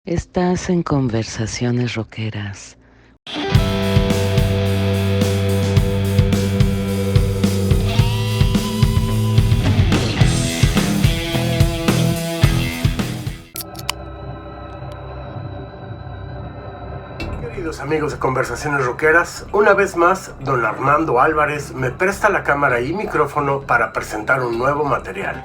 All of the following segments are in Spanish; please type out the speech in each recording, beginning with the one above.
Estás en Conversaciones Rockeras. Queridos amigos de Conversaciones Rockeras, una vez más, don Armando Álvarez me presta la cámara y micrófono para presentar un nuevo material.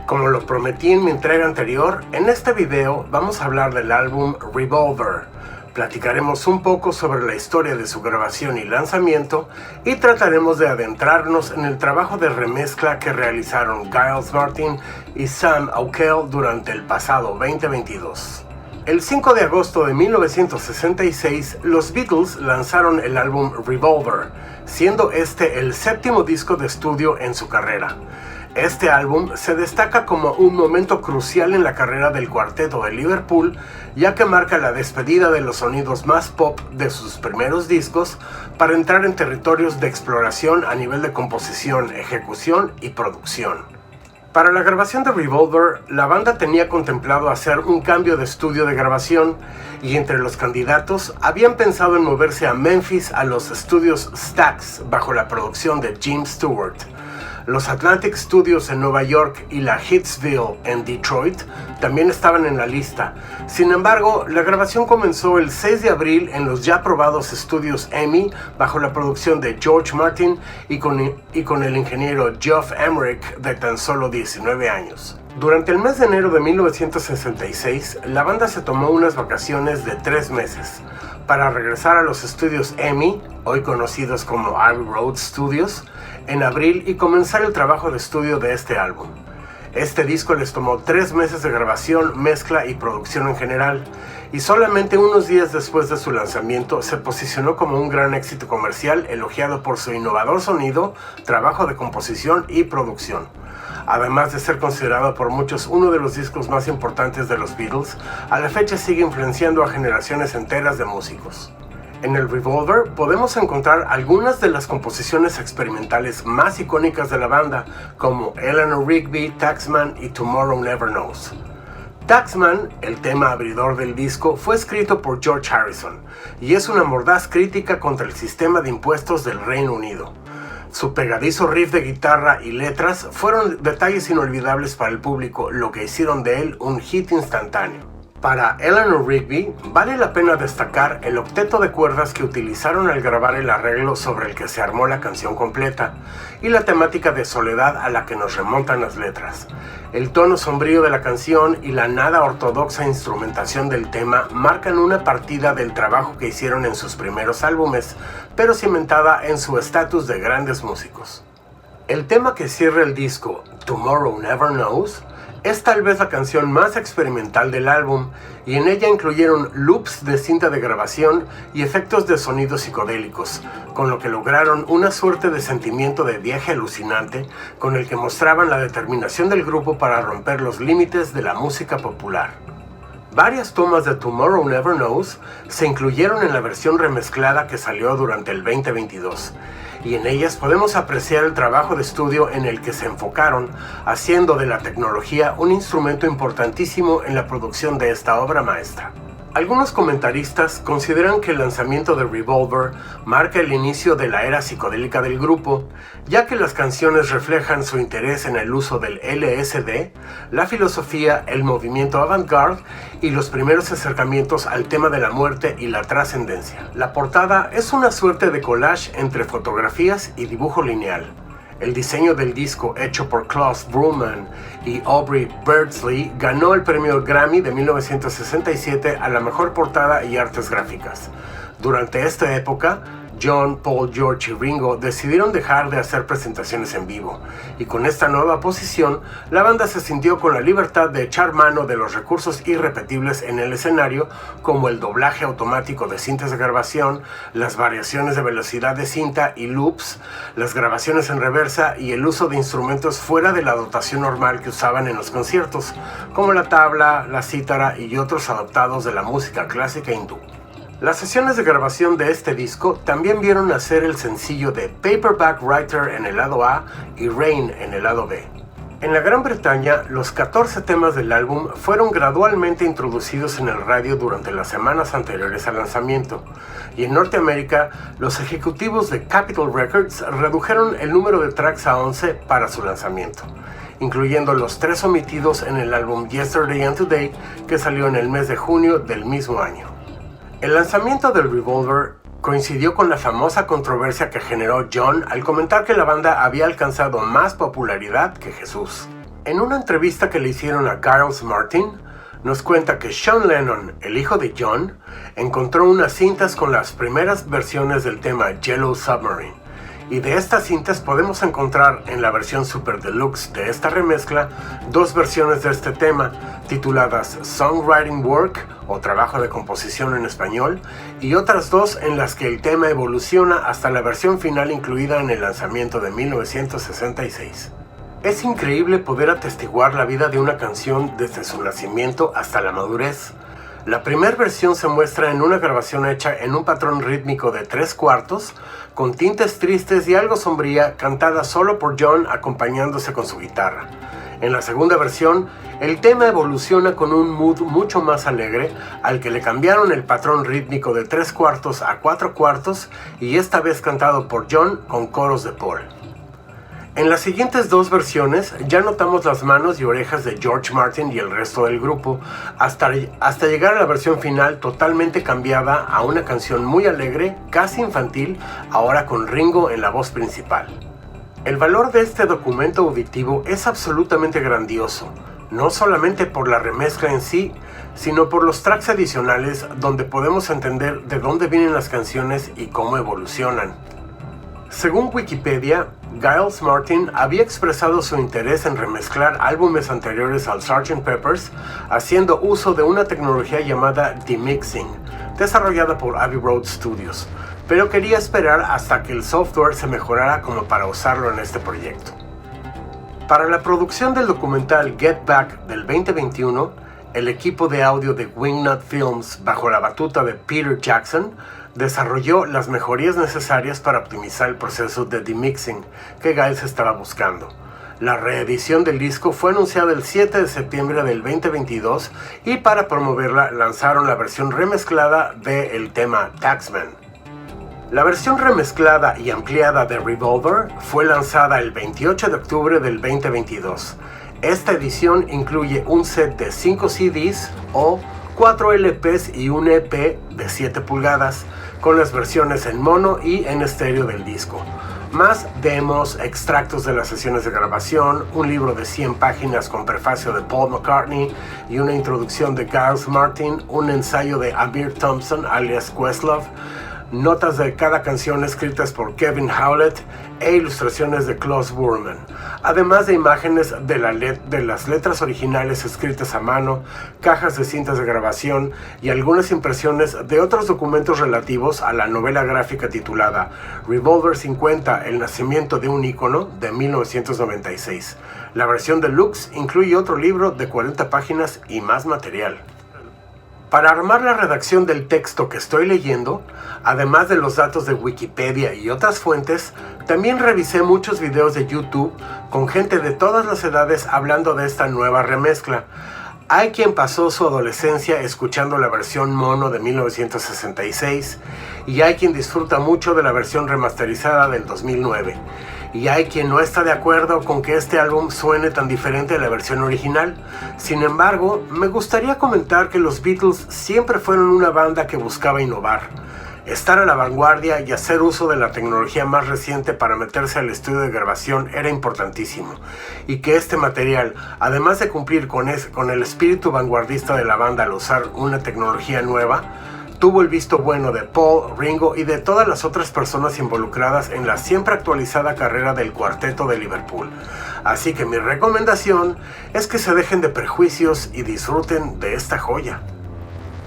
Como lo prometí en mi entrega anterior, en este video vamos a hablar del álbum Revolver. Platicaremos un poco sobre la historia de su grabación y lanzamiento y trataremos de adentrarnos en el trabajo de remezcla que realizaron Giles Martin y Sam Oakell durante el pasado 2022. El 5 de agosto de 1966, los Beatles lanzaron el álbum Revolver, siendo este el séptimo disco de estudio en su carrera. Este álbum se destaca como un momento crucial en la carrera del cuarteto de Liverpool, ya que marca la despedida de los sonidos más pop de sus primeros discos para entrar en territorios de exploración a nivel de composición, ejecución y producción. Para la grabación de Revolver, la banda tenía contemplado hacer un cambio de estudio de grabación y entre los candidatos habían pensado en moverse a Memphis a los estudios Stax bajo la producción de Jim Stewart. Los Atlantic Studios en Nueva York y la Hitsville en Detroit también estaban en la lista. Sin embargo, la grabación comenzó el 6 de abril en los ya probados estudios EMI bajo la producción de George Martin y con el ingeniero Geoff Emerick de tan solo 19 años. Durante el mes de enero de 1966, la banda se tomó unas vacaciones de 3 meses para regresar a los estudios EMI, hoy conocidos como Abbey Road Studios, en abril y comenzar el trabajo de estudio de este álbum. Este disco les tomó 3 meses de grabación, mezcla y producción en general, y solamente unos días después de su lanzamiento se posicionó como un gran éxito comercial elogiado por su innovador sonido, trabajo de composición y producción. Además de ser considerado por muchos uno de los discos más importantes de los Beatles, a la fecha sigue influenciando a generaciones enteras de músicos. En el Revolver podemos encontrar algunas de las composiciones experimentales más icónicas de la banda, como Eleanor Rigby, Taxman y Tomorrow Never Knows. Taxman, el tema abridor del disco, fue escrito por George Harrison y es una mordaz crítica contra el sistema de impuestos del Reino Unido. Su pegadizo riff de guitarra y letras fueron detalles inolvidables para el público, lo que hicieron de él un hit instantáneo. Para Eleanor Rigby, vale la pena destacar el octeto de cuerdas que utilizaron al grabar el arreglo sobre el que se armó la canción completa, y la temática de soledad a la que nos remontan las letras. El tono sombrío de la canción y la nada ortodoxa instrumentación del tema marcan una partida del trabajo que hicieron en sus primeros álbumes, pero cimentada en su estatus de grandes músicos. El tema que cierra el disco, Tomorrow Never Knows, es tal vez la canción más experimental del álbum, y en ella incluyeron loops de cinta de grabación y efectos de sonido psicodélicos, con lo que lograron una suerte de sentimiento de viaje alucinante con el que mostraban la determinación del grupo para romper los límites de la música popular. Varias tomas de Tomorrow Never Knows se incluyeron en la versión remezclada que salió durante el 2022, y en ellas podemos apreciar el trabajo de estudio en el que se enfocaron, haciendo de la tecnología un instrumento importantísimo en la producción de esta obra maestra. Algunos comentaristas consideran que el lanzamiento de Revolver marca el inicio de la era psicodélica del grupo, ya que las canciones reflejan su interés en el uso del LSD, la filosofía, el movimiento avant-garde y los primeros acercamientos al tema de la muerte y la trascendencia. La portada es una suerte de collage entre fotografías y dibujo lineal. El diseño del disco, hecho por Klaus Brumman y Aubrey Beardsley, ganó el premio Grammy de 1967 a la mejor portada y artes gráficas. Durante esta época, John, Paul, George y Ringo decidieron dejar de hacer presentaciones en vivo, y con esta nueva posición, la banda se sintió con la libertad de echar mano de los recursos irrepetibles en el escenario, como el doblaje automático de cintas de grabación, las variaciones de velocidad de cinta y loops, las grabaciones en reversa y el uso de instrumentos fuera de la dotación normal que usaban en los conciertos, como la tabla, la cítara y otros adaptados de la música clásica hindú. Las sesiones de grabación de este disco también vieron nacer el sencillo de Paperback Writer en el lado A y Rain en el lado B. En la Gran Bretaña, los 14 temas del álbum fueron gradualmente introducidos en el radio durante las semanas anteriores al lanzamiento, y en Norteamérica, los ejecutivos de Capitol Records redujeron el número de tracks a 11 para su lanzamiento, incluyendo los 3 omitidos en el álbum Yesterday and Today, que salió en el mes de junio del mismo año. El lanzamiento del Revolver coincidió con la famosa controversia que generó John al comentar que la banda había alcanzado más popularidad que Jesús. En una entrevista que le hicieron a Giles Martin, nos cuenta que Sean Lennon, el hijo de John, encontró unas cintas con las primeras versiones del tema Yellow Submarine, y de estas cintas podemos encontrar en la versión Super Deluxe de esta remezcla 2 versiones de este tema, tituladas Songwriting Work o Trabajo de Composición en español, y otras 2 en las que el tema evoluciona hasta la versión final incluida en el lanzamiento de 1966. Es increíble poder atestiguar la vida de una canción desde su nacimiento hasta la madurez. La primera versión se muestra en una grabación hecha en un patrón rítmico de 3/4, con tintes tristes y algo sombría, cantada solo por John acompañándose con su guitarra. En la segunda versión, el tema evoluciona con un mood mucho más alegre, al que le cambiaron el patrón rítmico de 3/4 a 4/4, y esta vez cantado por John con coros de Paul. En las siguientes 2 versiones ya notamos las manos y orejas de George Martin y el resto del grupo, hasta llegar a la versión final totalmente cambiada a una canción muy alegre, casi infantil, ahora con Ringo en la voz principal. El valor de este documento auditivo es absolutamente grandioso, no solamente por la remezcla en sí, sino por los tracks adicionales donde podemos entender de dónde vienen las canciones y cómo evolucionan. Según Wikipedia, Giles Martin había expresado su interés en remezclar álbumes anteriores al Sgt. Pepper's haciendo uso de una tecnología llamada demixing, desarrollada por Abbey Road Studios, pero quería esperar hasta que el software se mejorara como para usarlo en este proyecto. Para la producción del documental Get Back del 2021, el equipo de audio de Wingnut Films, bajo la batuta de Peter Jackson, desarrolló las mejorías necesarias para optimizar el proceso de demixing que Giles estaba buscando. La reedición del disco fue anunciada el 7 de septiembre del 2022 y para promoverla lanzaron la versión remezclada del tema Taxman. La versión remezclada y ampliada de Revolver fue lanzada el 28 de octubre del 2022. Esta edición incluye un set de 5 CDs o 4 LPs y un EP de 7 pulgadas, con las versiones en mono y en estéreo del disco, más demos, extractos de las sesiones de grabación, un libro de 100 páginas con prefacio de Paul McCartney y una introducción de Giles Martin, un ensayo de Amir Thompson alias Questlove, notas de cada canción escritas por Kevin Howlett e ilustraciones de Klaus Burman, además de imágenes de las letras originales escritas a mano, cajas de cintas de grabación y algunas impresiones de otros documentos relativos a la novela gráfica titulada Revolver 50, el nacimiento de un ícono, de 1996. La versión deluxe incluye otro libro de 40 páginas y más material. Para armar la redacción del texto que estoy leyendo, además de los datos de Wikipedia y otras fuentes, también revisé muchos videos de YouTube con gente de todas las edades hablando de esta nueva remezcla. Hay quien pasó su adolescencia escuchando la versión mono de 1966 y hay quien disfruta mucho de la versión remasterizada del 2009. Y hay quien no está de acuerdo con que este álbum suene tan diferente a la versión original. Sin embargo, me gustaría comentar que los Beatles siempre fueron una banda que buscaba innovar, estar a la vanguardia y hacer uso de la tecnología más reciente para meterse al estudio de grabación era importantísimo, y que este material, además de cumplir con el espíritu vanguardista de la banda al usar una tecnología nueva, tuvo el visto bueno de Paul, Ringo y de todas las otras personas involucradas en la siempre actualizada carrera del cuarteto de Liverpool. Así que mi recomendación es que se dejen de prejuicios y disfruten de esta joya.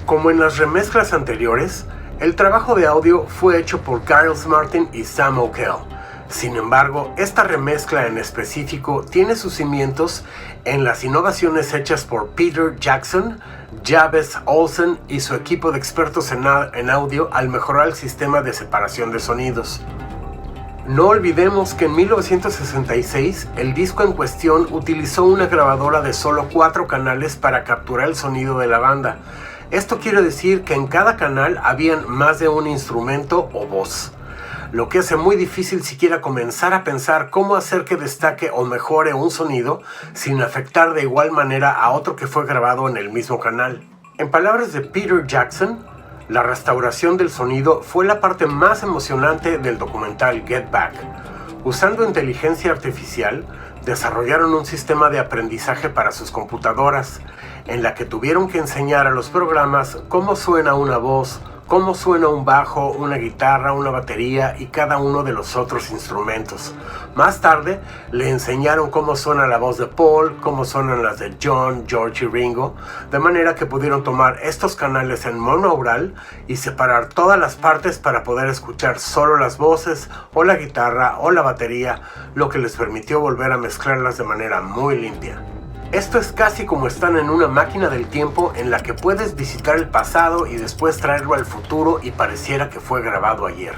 Como en las remezclas anteriores, el trabajo de audio fue hecho por Giles Martin y Sam O'Kell. Sin embargo, esta remezcla en específico tiene sus cimientos en las innovaciones hechas por Peter Jackson, Jabez Olsen y su equipo de expertos en audio al mejorar el sistema de separación de sonidos. No olvidemos que en 1966 el disco en cuestión utilizó una grabadora de solo 4 canales para capturar el sonido de la banda. Esto quiere decir que en cada canal habían más de un instrumento o voz, lo que hace muy difícil siquiera comenzar a pensar cómo hacer que destaque o mejore un sonido sin afectar de igual manera a otro que fue grabado en el mismo canal. En palabras de Peter Jackson, la restauración del sonido fue la parte más emocionante del documental Get Back. Usando inteligencia artificial, desarrollaron un sistema de aprendizaje para sus computadoras, en la que tuvieron que enseñar a los programas cómo suena una voz, cómo suena un bajo, una guitarra, una batería y cada uno de los otros instrumentos. Más tarde, le enseñaron cómo suena la voz de Paul, cómo suenan las de John, George y Ringo, de manera que pudieron tomar estos canales en monaural y separar todas las partes para poder escuchar solo las voces, o la guitarra, o la batería, lo que les permitió volver a mezclarlas de manera muy limpia. Esto es casi como estar en una máquina del tiempo en la que puedes visitar el pasado y después traerlo al futuro y pareciera que fue grabado ayer.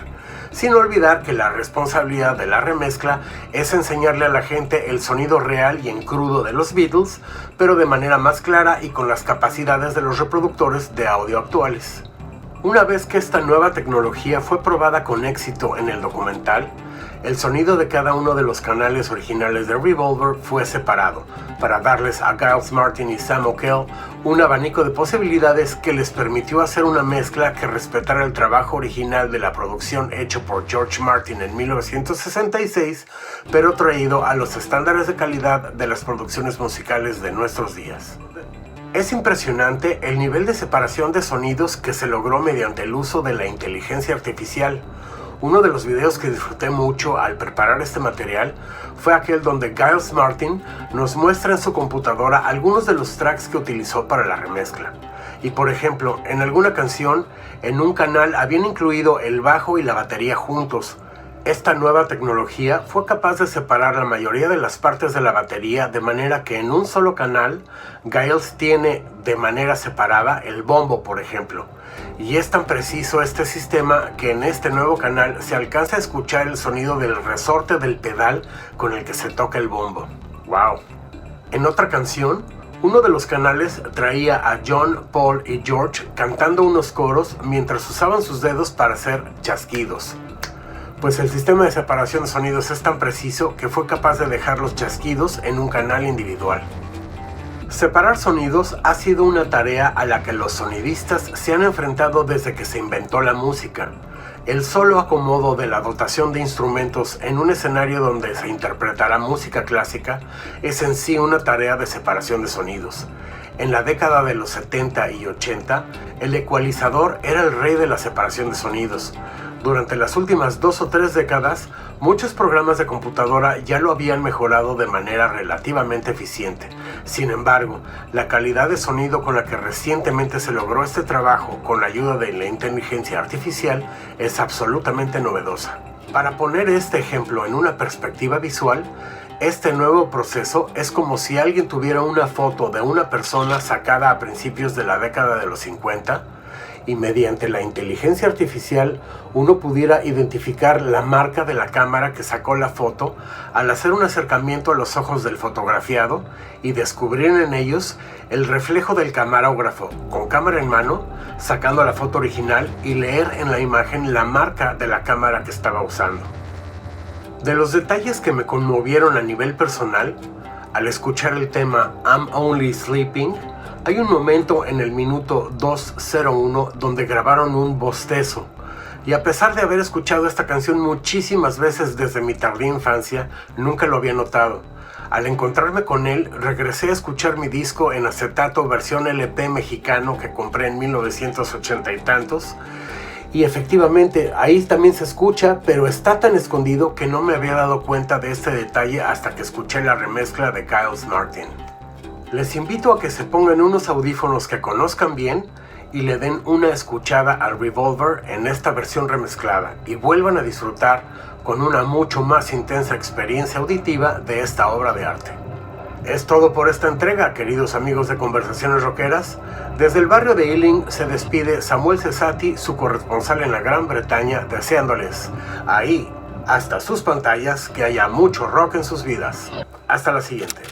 Sin olvidar que la responsabilidad de la remezcla es enseñarle a la gente el sonido real y en crudo de los Beatles, pero de manera más clara y con las capacidades de los reproductores de audio actuales. Una vez que esta nueva tecnología fue probada con éxito en el documental, el sonido de cada uno de los canales originales de Revolver fue separado, para darles a Giles Martin y Sam Ockel un abanico de posibilidades que les permitió hacer una mezcla que respetara el trabajo original de la producción hecho por George Martin en 1966, pero traído a los estándares de calidad de las producciones musicales de nuestros días. Es impresionante el nivel de separación de sonidos que se logró mediante el uso de la inteligencia artificial. Uno de los videos que disfruté mucho al preparar este material fue aquel donde Giles Martin nos muestra en su computadora algunos de los tracks que utilizó para la remezcla. Y por ejemplo, en alguna canción, en un canal habían incluido el bajo y la batería juntos. Esta nueva tecnología fue capaz de separar la mayoría de las partes de la batería de manera que en un solo canal, Giles tiene de manera separada el bombo, por ejemplo. Y es tan preciso este sistema que en este nuevo canal se alcanza a escuchar el sonido del resorte del pedal con el que se toca el bombo. ¡Wow! En otra canción, uno de los canales traía a John, Paul y George cantando unos coros mientras usaban sus dedos para hacer chasquidos. Pues el sistema de separación de sonidos es tan preciso que fue capaz de dejar los chasquidos en un canal individual. Separar sonidos ha sido una tarea a la que los sonidistas se han enfrentado desde que se inventó la música. El solo acomodo de la dotación de instrumentos en un escenario donde se interpretará música clásica es en sí una tarea de separación de sonidos. En la década de los 70 y 80, el ecualizador era el rey de la separación de sonidos. Durante las últimas 2 o 3 décadas, muchos programas de computadora ya lo habían mejorado de manera relativamente eficiente. Sin embargo, la calidad de sonido con la que recientemente se logró este trabajo con la ayuda de la inteligencia artificial es absolutamente novedosa. Para poner este ejemplo en una perspectiva visual, este nuevo proceso es como si alguien tuviera una foto de una persona sacada a principios de la década de los 50 y mediante la inteligencia artificial uno pudiera identificar la marca de la cámara que sacó la foto al hacer un acercamiento a los ojos del fotografiado y descubrir en ellos el reflejo del camarógrafo con cámara en mano sacando la foto original y leer en la imagen la marca de la cámara que estaba usando. De los detalles que me conmovieron a nivel personal, al escuchar el tema I'm Only Sleeping, hay un momento en el minuto 2:01 donde grabaron un bostezo. Y a pesar de haber escuchado esta canción muchísimas veces desde mi tardía infancia, nunca lo había notado. Al encontrarme con él, regresé a escuchar mi disco en acetato versión LP mexicano que compré en 1980 y tantos. Y efectivamente, ahí también se escucha, pero está tan escondido que no me había dado cuenta de este detalle hasta que escuché la remezcla de Giles Martin. Les invito a que se pongan unos audífonos que conozcan bien y le den una escuchada al Revolver en esta versión remezclada y vuelvan a disfrutar con una mucho más intensa experiencia auditiva de esta obra de arte. Es todo por esta entrega, queridos amigos de Conversaciones Rockeras. Desde el barrio de Ealing se despide Samuel Cesati, su corresponsal en la Gran Bretaña, deseándoles ahí, hasta sus pantallas, que haya mucho rock en sus vidas. Hasta la siguiente.